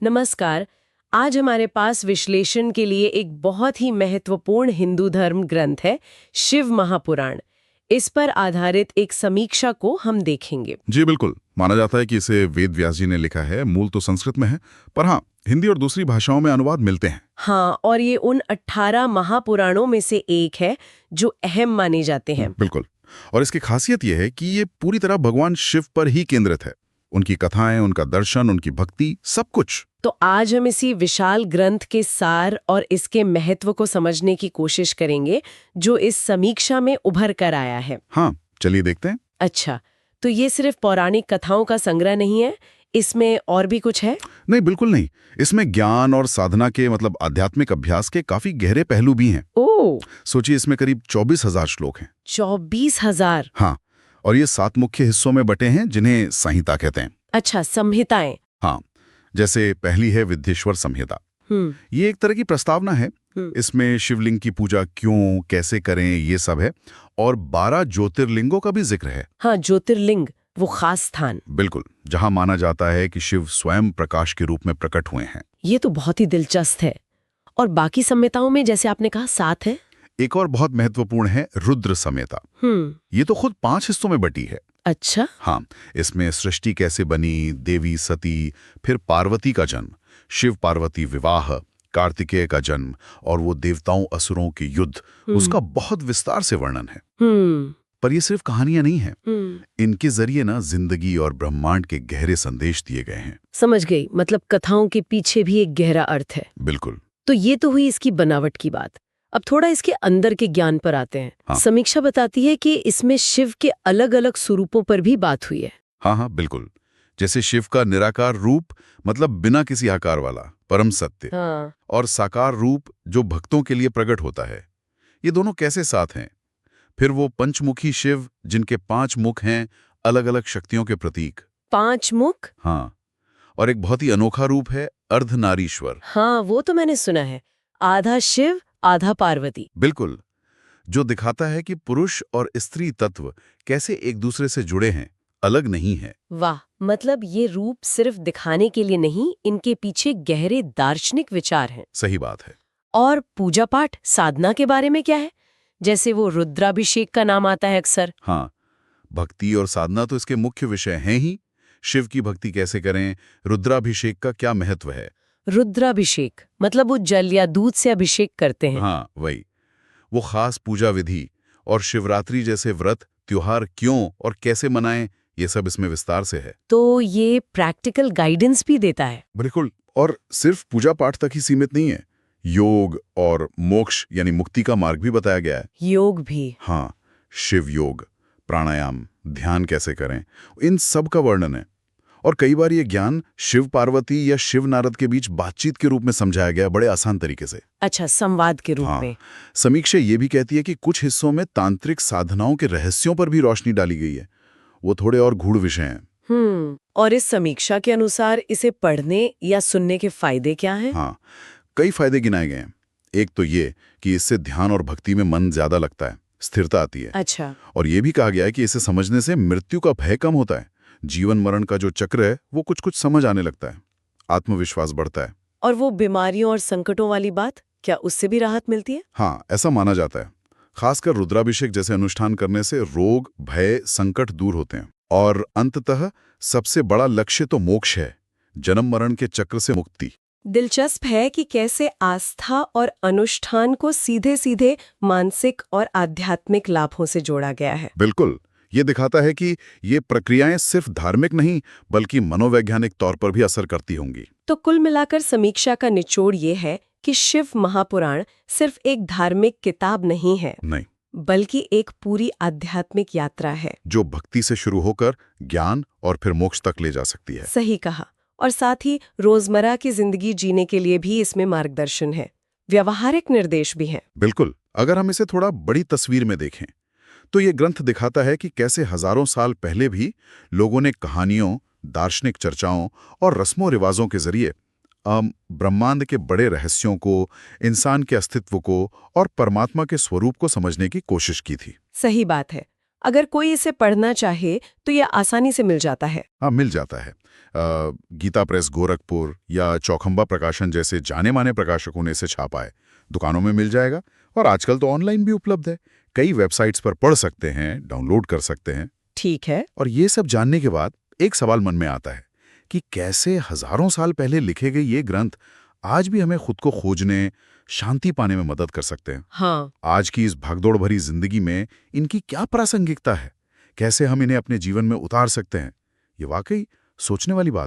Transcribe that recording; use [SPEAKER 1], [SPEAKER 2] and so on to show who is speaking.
[SPEAKER 1] नमस्कार। आज हमारे पास विश्लेषण के लिए एक बहुत ही महत्वपूर्ण हिंदू धर्म ग्रंथ है, शिव महापुराण। इस पर आधारित एक समीक्षा को हम देखेंगे।
[SPEAKER 2] जी बिल्कुल। माना जाता है कि इसे वेद व्यास जी ने लिखा है। मूल तो संस्कृत में है, पर हाँ, हिंदी और दूसरी भाषाओं में अनुवाद मिलते हैं।
[SPEAKER 1] हाँ, और ये उन 18 महापुराणों में से एक है जो अहम माने जाते हैं।
[SPEAKER 2] बिल्कुल। और इसकी खासियत यह है कि ये पूरी तरह भगवान शिव पर ही केंद्रित है। उनकी कथाएं, उनका दर्शन, उनकी भक्ति, सब कुछ।
[SPEAKER 1] तो आज हम इसी विशाल ग्रंथ के सार और इसके महत्व को समझने की कोशिश करेंगे, जो इस समीक्षा में उभर कर आया है।
[SPEAKER 2] हाँ, चलिए देखते हैं।
[SPEAKER 1] अच्छा, तो ये सिर्फ पौराणिक कथाओं का संग्रह नहीं है, इसमें और भी कुछ है?
[SPEAKER 2] नहीं, बिल्कुल नहीं। इसमें ज्ञान और साधना के आध्यात्मिक अभ्यास के काफी गहरे पहलू भी हैं।
[SPEAKER 1] ओह,
[SPEAKER 2] सोचिए, इसमें करीब 24,000 श्लोक हैं।
[SPEAKER 1] 24,000।
[SPEAKER 2] हाँ, और ये 7 मुख्य हिस्सों में बटे हैं, जिन्हें संहिता कहते हैं।
[SPEAKER 1] अच्छा, संहिताएं।
[SPEAKER 2] हाँ, जैसे पहली है विद्येश्वर संहिता। ये एक तरह की प्रस्तावना है। इसमें शिवलिंग की पूजा क्यों, कैसे करें, ये सब है। और 12 ज्योतिर्लिंगों का भी जिक्र है।
[SPEAKER 1] हाँ, ज्योतिर्लिंग, वो खास स्थान।
[SPEAKER 2] बिल्कुल, जहां माना जाता है कि शिव स्वयं प्रकाश के रूप में प्रकट हुए हैं।
[SPEAKER 1] ये तो बहुत ही दिलचस्प है। और बाकी संहिताओं में जैसे आपने कहा 7 है।
[SPEAKER 2] एक और बहुत महत्वपूर्ण है रुद्र संहिता। ये तो खुद 5 हिस्सों में बटी है।
[SPEAKER 1] अच्छा।
[SPEAKER 2] हाँ, इसमें सृष्टि कैसे बनी, देवी सती, फिर पार्वती का जन्म, शिव पार्वती विवाह, कार्तिकेय का जन्म और वो देवताओं असुरों के युद्ध, उसका बहुत विस्तार से वर्णन है। पर ये सिर्फ कहानियां नहीं हैं। इनके जरिए ना जिंदगी और ब्रह्मांड के गहरे संदेश दिए गए हैं।
[SPEAKER 1] समझ गई, मतलब कथाओं के पीछे भी एक गहरा अर्थ है।
[SPEAKER 2] बिल्कुल।
[SPEAKER 1] तो ये तो हुई इसकी बनावट की बात। अब थोड़ा इसके अंदर के ज्ञान पर आते हैं।
[SPEAKER 2] हाँ।
[SPEAKER 1] समीक्षा बताती है कि इसमें शिव के अलग अलग स्वरूपों पर भी बात हुई है।
[SPEAKER 2] हाँ हाँ, बिल्कुल। जैसे शिव का निराकार रूप, मतलब बिना किसी आकार वाला, परम सत्य।
[SPEAKER 1] हाँ।
[SPEAKER 2] और साकार रूप, जो भक्तों के लिए प्रकट होता है। ये दोनों कैसे साथ हैं? फिर वो पंचमुखी शिव, जिनके 5 मुख हैं, अलग अलग शक्तियों के प्रतीक।
[SPEAKER 1] 5 मुख?
[SPEAKER 2] हाँ। और एक बहुत ही अनोखा रूप है अर्धनारीश्वर।
[SPEAKER 1] हाँ, वो तो मैंने सुना है। आधा शिव, आधा पार्वती।
[SPEAKER 2] बिल्कुल, जो दिखाता है कि पुरुष और स्त्री तत्व कैसे एक दूसरे से जुड़े हैं, अलग नहीं है।
[SPEAKER 1] वाह, मतलब ये रूप सिर्फ दिखाने के लिए नहीं, इनके पीछे गहरे दार्शनिक विचार हैं।
[SPEAKER 2] सही बात है।
[SPEAKER 1] और पूजा पाठ, साधना के बारे में क्या है? जैसे वो रुद्राभिषेक का नाम आता है अक्सर।
[SPEAKER 2] हाँ, भक्ति और साधना तो इसके मुख्य विषय हैं ही। शिव की भक्ति कैसे करें, रुद्राभिषेक का क्या महत्व है।
[SPEAKER 1] रुद्राभिषेक मतलब वो जल या दूध से अभिषेक करते हैं।
[SPEAKER 2] हाँ, वही। वो खास पूजा विधि और शिवरात्रि जैसे व्रत त्योहार क्यों और कैसे मनाएं, ये सब इसमें विस्तार से है।
[SPEAKER 1] तो ये प्रैक्टिकल गाइडेंस भी देता है।
[SPEAKER 2] बिल्कुल। और सिर्फ पूजा पाठ तक ही सीमित नहीं है। योग और मोक्ष यानी मुक्ति का मार्ग भी बताया गया है।
[SPEAKER 1] योग भी?
[SPEAKER 2] हाँ, शिव योग, प्राणायाम, ध्यान कैसे करें, इन सब का वर्णन है। और कई बार ये ज्ञान शिव पार्वती या शिव नारद के बीच बातचीत के रूप में समझाया गया, बड़े आसान तरीके से।
[SPEAKER 1] अच्छा, संवाद के रूप
[SPEAKER 2] हाँ।
[SPEAKER 1] में।
[SPEAKER 2] समीक्षा ये भी कहती है कि कुछ हिस्सों में तांत्रिक साधनाओं के रहस्यों पर भी रोशनी डाली गई है। वो थोड़े और गूढ़ विषय हैं।
[SPEAKER 1] और इस समीक्षा के अनुसार इसे पढ़ने या सुनने के फायदे क्या हैं?
[SPEAKER 2] हाँ, कई फायदे गिनाए गए हैं। एक तो ये कि इससे ध्यान और भक्ति में मन ज्यादा लगता है, स्थिरता आती है।
[SPEAKER 1] अच्छा।
[SPEAKER 2] और ये भी कहा गया है कि इसे समझने से मृत्यु का भय कम होता है। जीवन मरण का जो चक्र है, वो कुछ कुछ समझ आने लगता है। आत्मविश्वास बढ़ता है।
[SPEAKER 1] और वो बीमारियों और संकटों वाली बात, क्या उससे भी राहत मिलती है?
[SPEAKER 2] हाँ, ऐसा माना जाता है। खासकर रुद्राभिषेक जैसे अनुष्ठान करने से रोग, भय, संकट दूर होते हैं। और अंततः सबसे बड़ा लक्ष्य तो मोक्ष है, जन्म मरण के चक्र से मुक्ति।
[SPEAKER 1] दिलचस्प है कि कैसे आस्था और अनुष्ठान को सीधे सीधे मानसिक और आध्यात्मिक लाभों से जोड़ा गया है।
[SPEAKER 2] बिल्कुल, ये दिखाता है कि ये प्रक्रियाएं सिर्फ धार्मिक नहीं, बल्कि मनोवैज्ञानिक तौर पर भी असर करती होंगी।
[SPEAKER 1] तो कुल मिलाकर समीक्षा का निचोड़ ये है कि शिव महापुराण सिर्फ एक धार्मिक किताब नहीं है,
[SPEAKER 2] नहीं,
[SPEAKER 1] बल्कि एक पूरी आध्यात्मिक यात्रा है,
[SPEAKER 2] जो भक्ति से शुरू होकर ज्ञान और फिर मोक्ष तक ले जा सकती है।
[SPEAKER 1] सही कहा। और साथ ही रोजमर्रा की जिंदगी जीने के लिए भी इसमें मार्गदर्शन है, व्यवहारिक निर्देश भी हैं।
[SPEAKER 2] बिल्कुल। अगर हम इसे थोड़ा बड़ी तस्वीर में देखें, तो ये ग्रंथ दिखाता है कि कैसे हजारों साल पहले भी लोगों ने कहानियों, दार्शनिक चर्चाओं और रस्मों रिवाजों के जरिए ब्रह्मांड के बड़े रहस्यों को, इंसान के अस्तित्व को और परमात्मा के स्वरूप को समझने की कोशिश की थी।
[SPEAKER 1] सही बात है। अगर कोई इसे पढ़ना चाहे तो यह आसानी से मिल जाता है।
[SPEAKER 2] हाँ, मिल जाता है। गीता प्रेस गोरखपुर या चौखंबा प्रकाशन जैसे जाने माने प्रकाशकों ने इसे छापा है। दुकानों में मिल जाएगा और आजकल तो ऑनलाइन भी उपलब्ध है। कई वेबसाइट्स पर पढ़ सकते हैं, डाउनलोड कर सकते हैं।
[SPEAKER 1] ठीक है।
[SPEAKER 2] और ये सब जानने के बाद एक सवाल मन में आता है कि कैसे हजारों साल पहले लिखे गए ये ग्रंथ आज भी हमें खुद को खोजने, शांति पाने में मदद कर सकते हैं।
[SPEAKER 1] हाँ।
[SPEAKER 2] आज की इस भागदौड़ भरी जिंदगी में इनकी क्या प्रासंगिकता है? कैसे हम इन्हें अपने जीवन में उतार सकते हैं? ये वाकई सोचने वाली बात है।